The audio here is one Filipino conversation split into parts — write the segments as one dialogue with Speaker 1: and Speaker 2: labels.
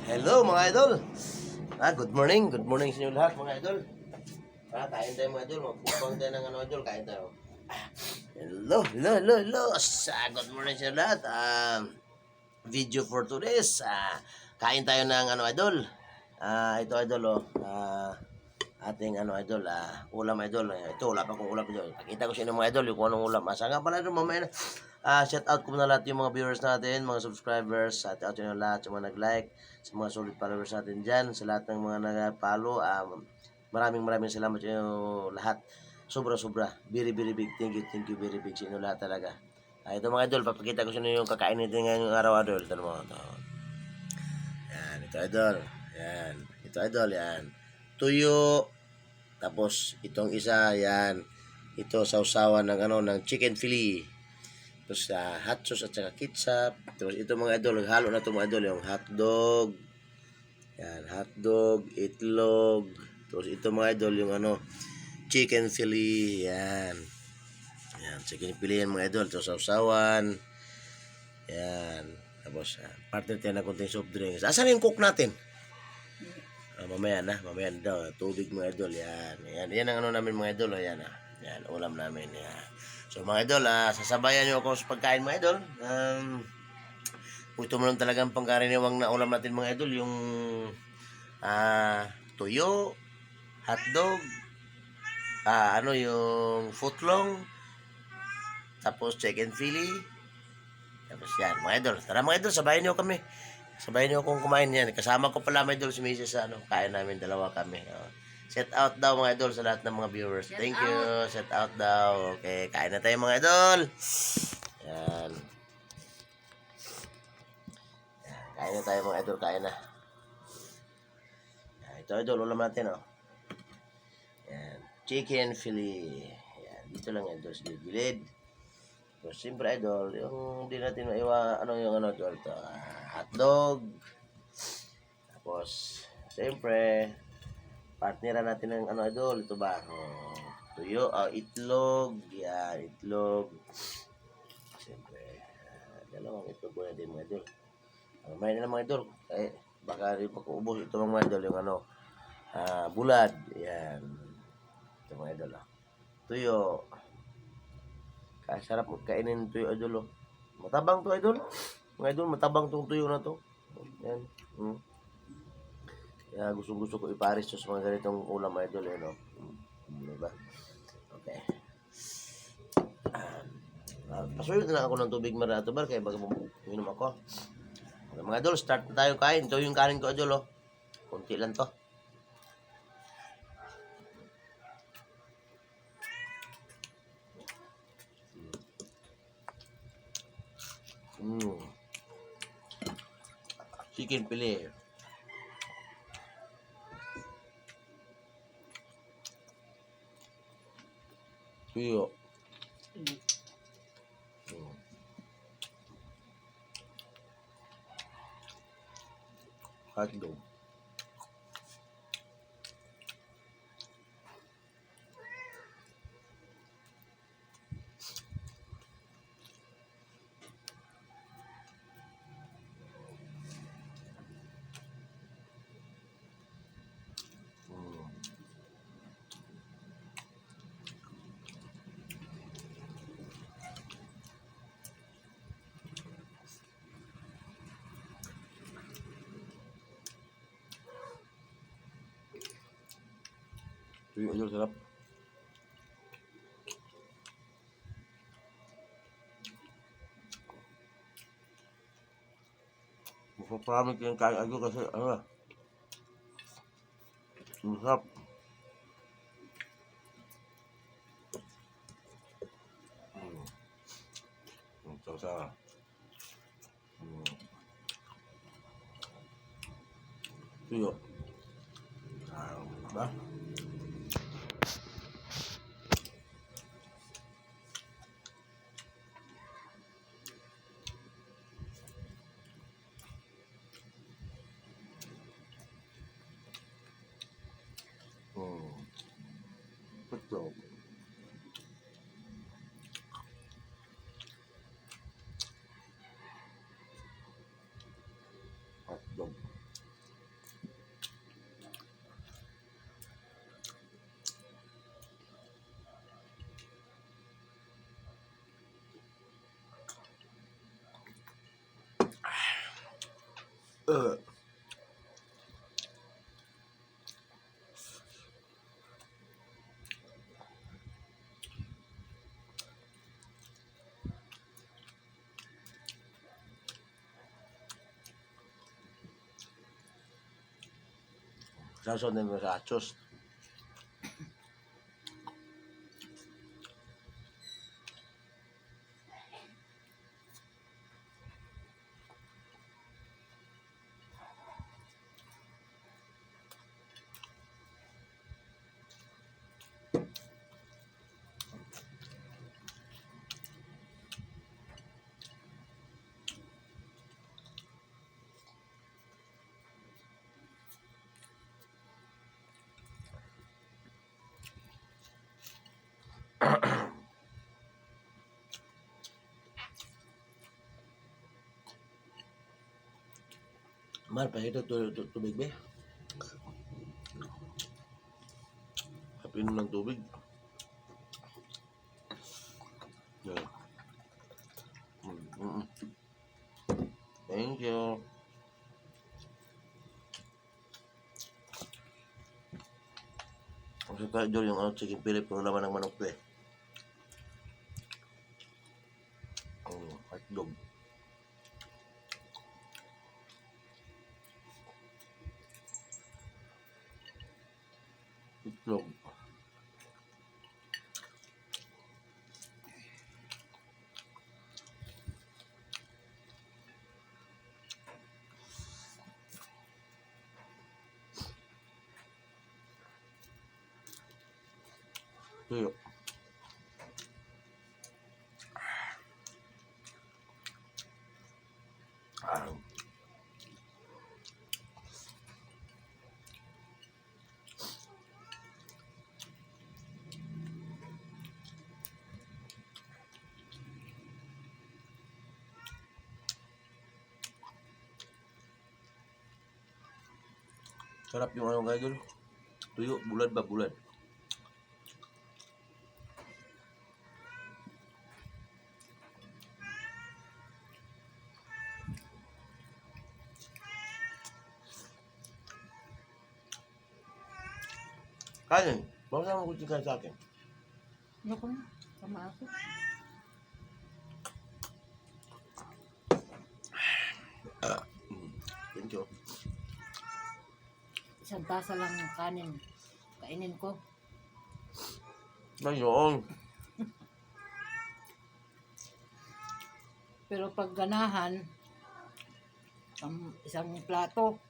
Speaker 1: Hello mga idol. Good morning. Good morning sa inyo lahat mga idol. Kain tayo mga idol. Magpupang tayo ng idol. Kain tayo. Hello. Good morning sa inyo lahat. Video for today's. Kain tayo ng idol. Ito idol ating idol, ulam idol. Ito wala pa kong ulam idol. Pakita ko sa inyo mga idol yung kung anong ulam. Nga pala idol mamaya na. Shout out ko na lahat yung mga viewers natin, mga subscribers, shout out yung lahat sa mga nag-like, sa mga solid followers natin dyan, sa lahat ng mga nag-follow. Maraming salamat sa inyo lahat. Sobra. Very big. Thank you very big sa inyo lahat talaga. Ito mga idol, papakita ko sa inyo yung kakain natin ngayong araw idol. Ito mo. Yan, ito idol. Yan. Ito idol, yan. Tuyo. Tapos itong isa, yan. Ito sausawan ng ng chicken fillet. Tapos hot sauce at saka ketchup. Tapos ito mga idol, halo na ito mga idol, yung hotdog. Yan, hotdog, itlog. Tapos ito mga idol, yung chicken fillet. Yan. Yan, chicken fillet yan mga idol. Tapos sausawan. Yan. Tapos partner tayo na konting soft drinks. Asan yung cook natin? Mamaya na daw. Tubig mga idol. Yan ang namin mga idol. Yan, ulam namin. Yan. So mga idol, sasabayan nyo ako sa pagkain mga idol. Ito mo lang talagang pangkaraniwang na ulam natin mga idol. Yung tuyo, hotdog, yung footlong, tapos chicken fillet. Tapos yan mga idol. Tara mga idol, sabayan nyo kami. Sabayan nyo akong kumain yan. Kasama ko pala mga idol si Mrs. Kain namin, dalawa kami. Set out daw mga idol sa lahat ng mga viewers. Thank you. Set out daw. Okay, kain na tayo mga idol. Yan. Kain na tayo mga idol. Kain na. Ito idol, ulam natin Yan. Chicken fillet. Yan. Dito lang idol sa gilid. So, siyempre idol, yung di natin maiwa, idol to. Hotdog. Tapos, siyempre, partneran natin ng idol, ito ba? Tuyo, itlog, yan, itlog. Siyempre, dalawang itlog ko na din mga idol. May na mga idol, baka rin pagkaubos ito mga idol, yung bulad, yan. Ito mga idol, tuyo. Sarap kainin tuyo idol, matabang to idol. Mga idol, matabang tong tuyo na to. Yan. Kaya gusto ko ipares sa mga ganitong ulam idol diba? Okay. Pasuyo na lang ako ng tubig marato bar kaya baga minom ako. Okay, mga idol, start na tayo kain. Ito yung kanin ko idol Kunti lang to. Chicken fillet. Tuyo. Hotdog. Tuyo idol, sarap. Mapaparamit yung kain idol kasi masarap. Sarap. Tuyo. Diba? Hotdog. Hotdog. Uh, Sasun din mo sa achos. Mar, pakita tubig be. Kapinom ng tubig. Yeah. Mm-mm. Thank you. Kasi tayo yung chicken Philip kung laman ng manok to eh. Hotdog. Itlog. Tuyo. Ah. Sarap yung ano guys dun. Tuyo, bulad ba bulad? Kanin, bakit naman kutsikan sa akin?
Speaker 2: Ayoko na. Tama ako.
Speaker 1: Thank you.
Speaker 2: Isang tasa lang ng kanin. Kainin ko.
Speaker 1: Ngayon.
Speaker 2: Pero pag ganahan, isang plato.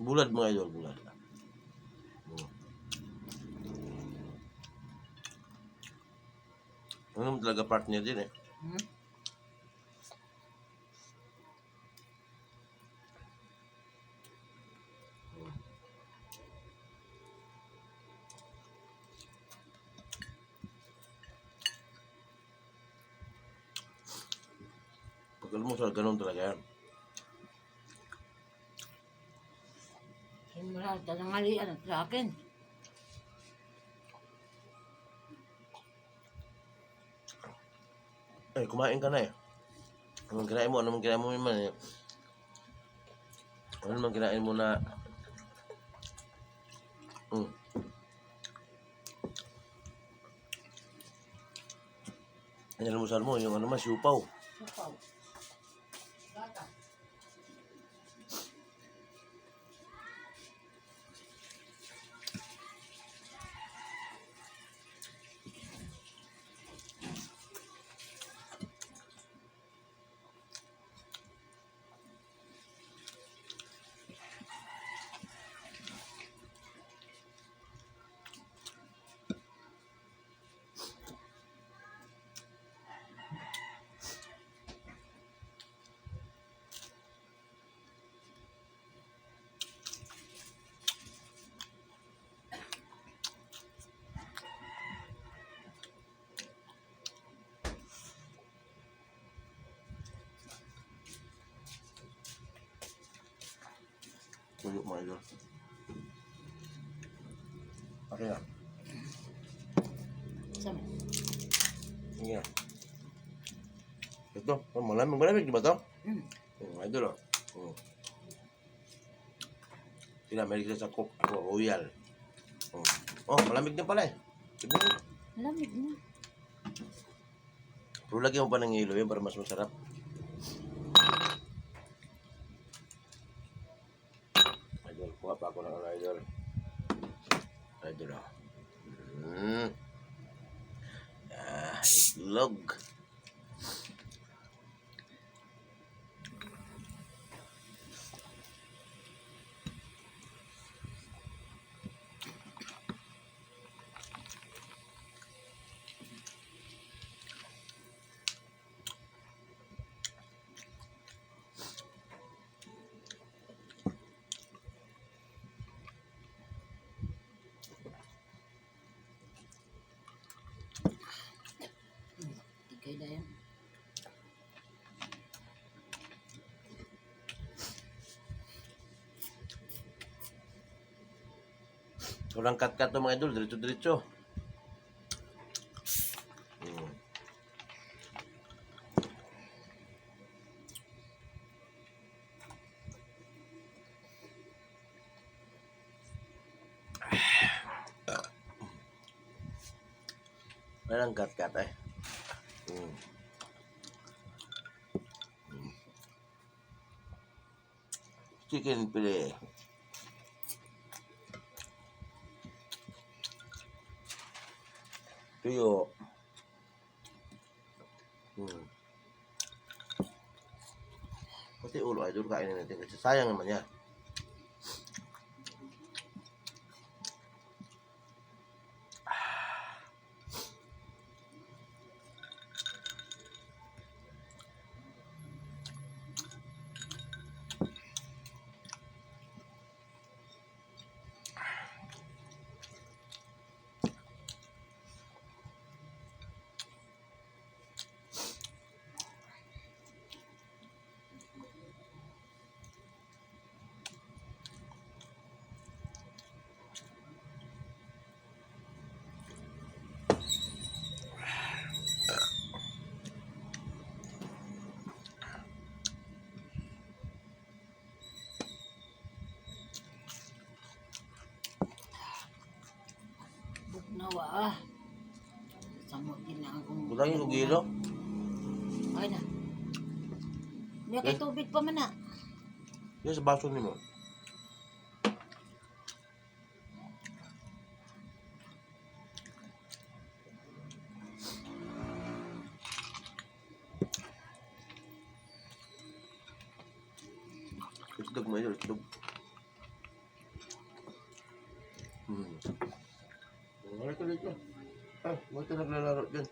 Speaker 1: Bulad mga idol, bulad. Ano naman talaga partner din eh.
Speaker 2: Hmm?
Speaker 1: Pag almusal, ganun talaga yan.
Speaker 2: Yung mga tanangalian sa akin.
Speaker 1: Eh, kumain ka na eh. Anong kinain mo? Anong kinain mo naman eh? Ano naman kinain mo na... Ang almusal mo, yung ano man, siupaw.
Speaker 2: Supaw. Gata.
Speaker 1: Tuyo mga idol. Okay na.
Speaker 2: Sama.
Speaker 1: Sige na. Ito, malamig, di ba ito? Idol, oh. Sila, may sa cook. Ako, royal. Oh, malamig din pala eh. Sige.
Speaker 2: Lamig na.
Speaker 1: Pero lagyan mo pa ng hilo yun para mas masarap. Idol, kuha pa ako ng idol. Idol, oh. Itlog.
Speaker 2: Ikay na yan.
Speaker 1: Walang kat-kat to mga idol, diretso-diretso. Walang kat-kat eh. Chicken pili. Tuyo. Pati ulo idol, kainin natin kasi sayang naman yan.
Speaker 2: Nawa ah. Samot din na akong...
Speaker 1: Kulang yung gilo.
Speaker 2: Ay na. May kay tubig pa man na.
Speaker 1: Yan sa baso nimo. Itlog mo yun, itlog. Halika dito. Ba't ka naglalaro dyan?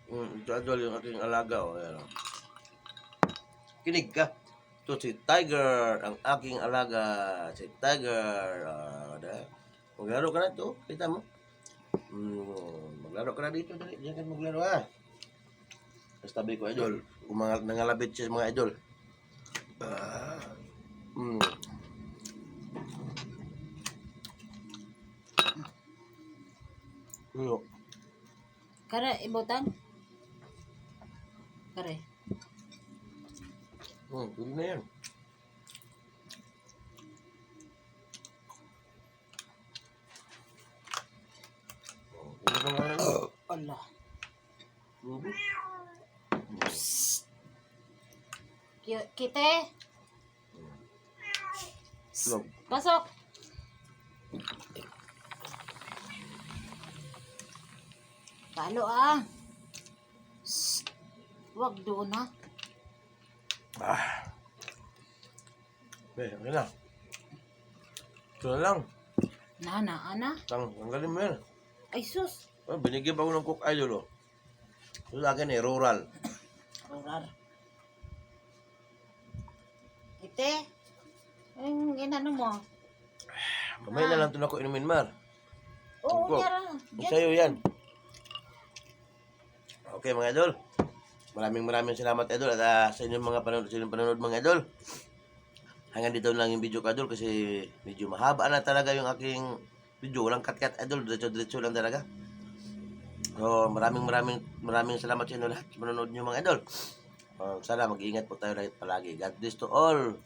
Speaker 1: Ito idol yung aking alaga. Oh. Ayan, oh. Kinig ka. Ito si Tiger, ang aking alaga. Si Tiger. Maglaro ka na ito. Kita mo? Maglaro ka na dito. Diyan ka maglaro ha. Tapos tabi ko idol. Kung mga nangalabit siya mga idol. Tuyo.
Speaker 2: Kara, ibutan? Kare.
Speaker 1: Pwede na yan. Pwede na nga yan.
Speaker 2: Allah. Kite?
Speaker 1: Itlog.
Speaker 2: Pasok! Talo ah. Wag doon ha.
Speaker 1: Okay na. Ito na lang.
Speaker 2: Ana.
Speaker 1: Tanggalin mo yan.
Speaker 2: Ay sus.
Speaker 1: Binigyan pa ako ng cook idol. Ito sa akin rural.
Speaker 2: Rurar. Ite. Ang inano mo.
Speaker 1: Mamaya na lang ito na ako inumin, Mar.
Speaker 2: Oo,
Speaker 1: Tungko.
Speaker 2: yara.
Speaker 1: Sa'yo yan. Okay mga idol. Maraming salamat idol at sa inyong mga panonood mga idol. Hanggang dito lang yung video ko idol kasi medyo mahaba na talaga yung aking video. Walang cut-cut, idol. Diretso-diretso lang talaga. So, maraming salamat sa inyo lahat sa manonood nyo, mga idol. Sana mag-iingat po tayo lahat palagi. God bless to all,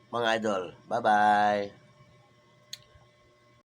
Speaker 1: mga idol. Bye-bye.